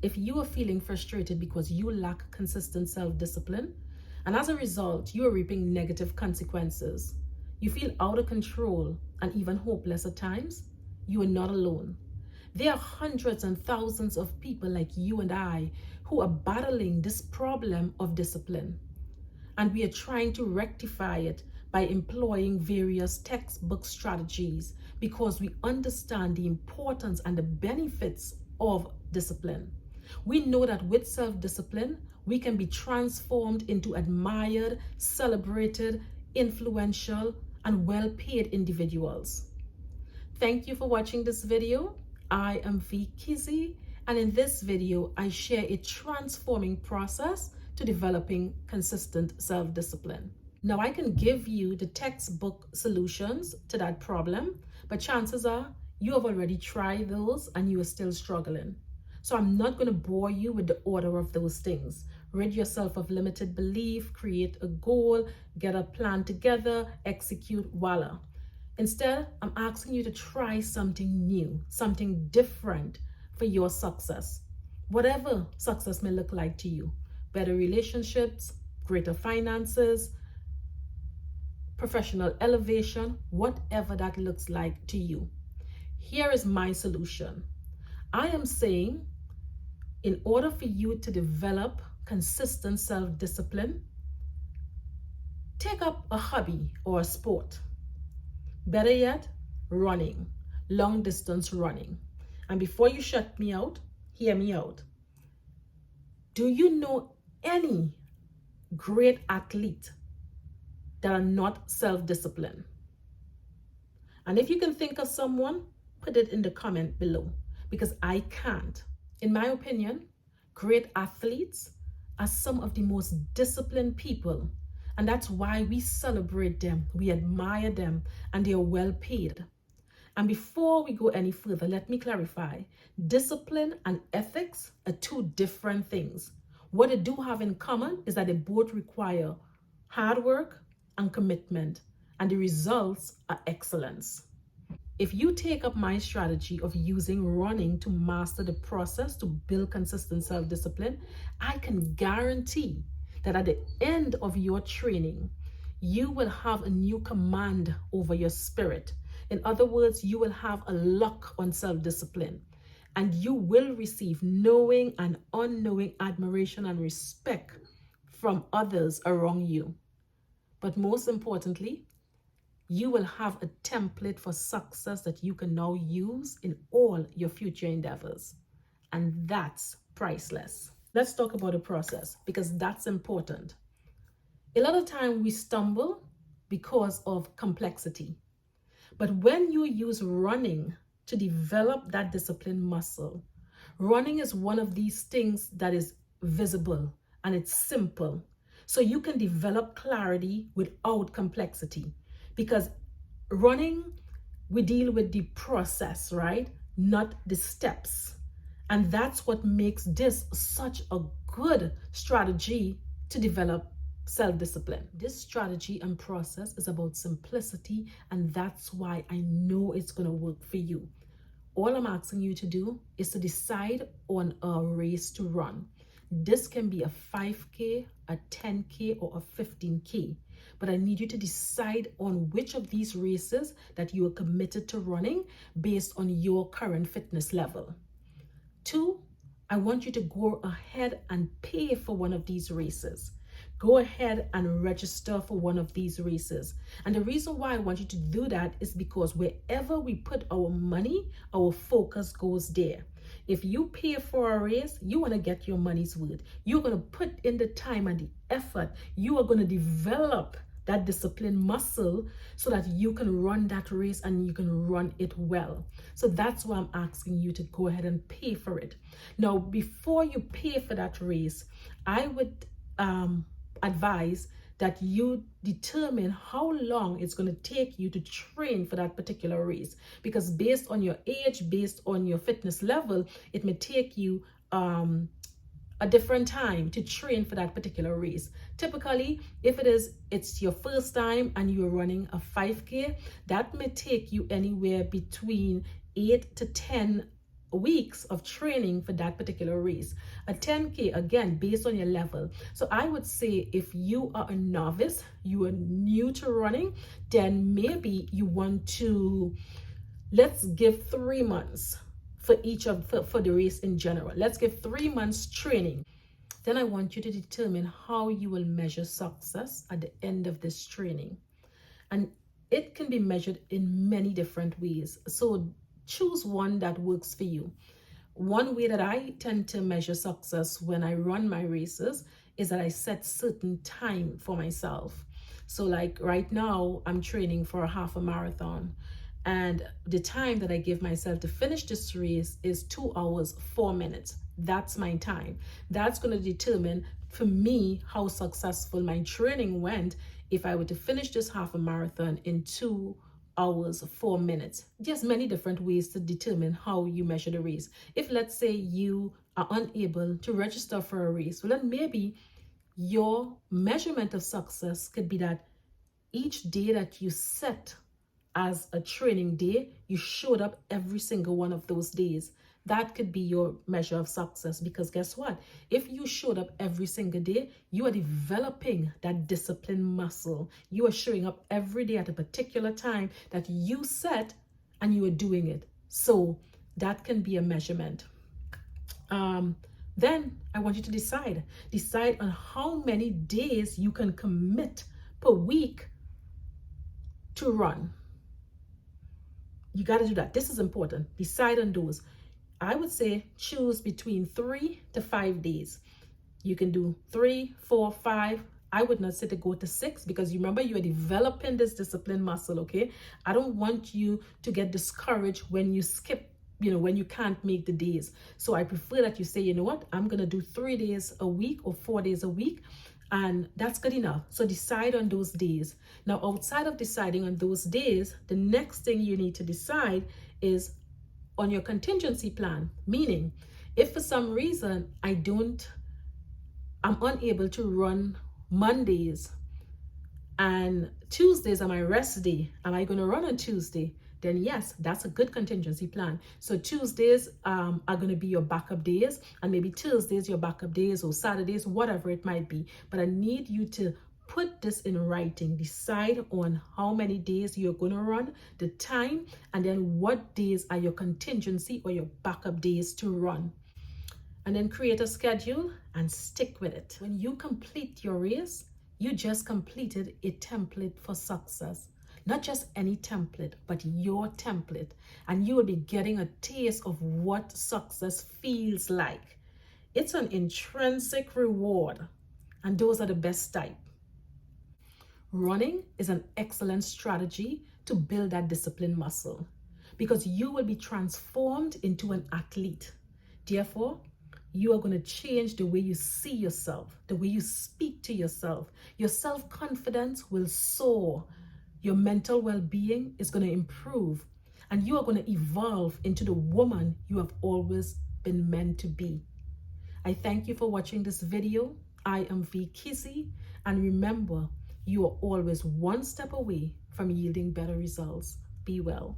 if you are feeling frustrated because you lack consistent self-discipline, and as a result, you are reaping negative consequences, you feel out of control and even hopeless at times, you are not alone. There are hundreds and thousands of people like you and I who are battling this problem of discipline. And we are trying to rectify it by employing various textbook strategies because we understand the importance and the benefits of discipline. We know that with self-discipline, we can be transformed into admired, celebrated, influential, and well-paid individuals. Thank you for watching this video. I am V Kizzy, and in this video, I share a transforming process to developing consistent self-discipline. Now, I can give you the textbook solutions to that problem, but chances are you have already tried those and you are still struggling. So I'm not going to bore you with the order of those things. Rid yourself of limited belief, create a goal, get a plan together, execute, voila. Instead, I'm asking you to try something new, something different for your success. Whatever success may look like to you. Better relationships, greater finances, professional elevation, whatever that looks like to you. Here is my solution. I am saying, in order for you to develop consistent self-discipline, take up a hobby or a sport. Better yet, running, long distance running. And before you shut me out, hear me out. Do you know any great athlete that are not self-disciplined? And if you can think of someone, put it in the comment below, because I can't. In my opinion, great athletes are some of the most disciplined people, and that's why we celebrate them, we admire them, and they are well paid. And before we go any further, let me clarify. Discipline and ethics are two different things. What they do have in common is that they both require hard work and commitment, and the results are excellence. If you take up my strategy of using running to master the process to build consistent self-discipline, I can guarantee that at the end of your training, you will have a new command over your spirit. In other words, you will have a lock on self-discipline, and you will receive knowing and unknowing admiration and respect from others around you. But most importantly, you will have a template for success that you can now use in all your future endeavors. And that's priceless. Let's talk about the process, because that's important. A lot of time we stumble because of complexity. But when you use running to develop that discipline muscle, running is one of these things that is visible and it's simple. So you can develop clarity without complexity. Because running, we deal with the process, right? Not the steps. And that's what makes this such a good strategy to develop self-discipline. This strategy and process is about simplicity, and that's why I know it's going to work for you. All I'm asking you to do is to decide on a race to run. This can be a 5K, a 10K, or a 15K. But I need you to decide on which of these races that you are committed to running based on your current fitness level. 2, I want you to go ahead and pay for one of these races. Go ahead and register for one of these races. And the reason why I want you to do that is because wherever we put our money, our focus goes there. If you pay for a race, you want to get your money's worth. You're going to put in the time and the effort. You are going to develop that discipline muscle so that you can run that race and you can run it well. So that's why I'm asking you to go ahead and pay for it. Now, before you pay for that race, I would advise that you determine how long it's going to take you to train for that particular race. Because based on your age, based on your fitness level, it may take you a different time to train for that particular race. Typically, if it's your first time and you're running a 5K, that may take you anywhere between 8 to 10 weeks of training for that particular race. A 10K, again, based on your level. So I would say if you are a novice, you are new to running, then maybe you want to, let's give 3 months for each of for the race in general. Let's give 3 months training. Then I want you to determine how you will measure success at the end of this training. And it can be measured in many different ways. So choose one that works for you. One way that I tend to measure success when I run my races is that I set certain time for myself. So like right now, I'm training for a half a marathon. And the time that I give myself to finish this race is 2 hours, 4 minutes. That's my time. That's going to determine for me how successful my training went if I were to finish this half a marathon in 2 hours, 4 minutes. Just many different ways to determine how you measure the race. If let's say you are unable to register for a race, well then maybe your measurement of success could be that each day that you set as a training day, you showed up every single one of those days. That could be your measure of success, because guess what? If you showed up every single day, you are developing that discipline muscle. You are showing up every day at a particular time that you set and you are doing it. So that can be a measurement. Then I want you to decide on how many days you can commit per week to run. You got to do that. This is important. Decide on those. I would say choose between 3 to 5 days. You can do 3, 4, 5. I would not say to go to 6, because you remember you are developing this discipline muscle, okay? I don't want you to get discouraged when you skip, when you can't make the days. So I prefer that you say, you know what? I'm going to do 3 days a week or 4 days a week. And that's good enough. So decide on those days. Now, outside of deciding on those days, the next thing you need to decide is on your contingency plan. Meaning, if for some reason I'm unable to run Mondays and Tuesdays are my rest day, am I going to run on Tuesday? Then yes, that's a good contingency plan. So Tuesdays are going to be your backup days, and maybe Thursdays your backup days, or Saturdays, whatever it might be. But I need you to put this in writing. Decide on how many days you're going to run, the time, and then what days are your contingency or your backup days to run. And then create a schedule and stick with it. When you complete your race, you just completed a template for success. Not just any template, but your template. And you will be getting a taste of what success feels like. It's an intrinsic reward, and those are the best type. Running is an excellent strategy to build that discipline muscle, because you will be transformed into an athlete. Therefore, you are going to change the way you see yourself, the way you speak to yourself. Your self-confidence will soar. Your mental well-being is going to improve, and you are going to evolve into the woman you have always been meant to be. I thank you for watching this video. I am V. Kizzy, and remember, you are always one step away from yielding better results. Be well.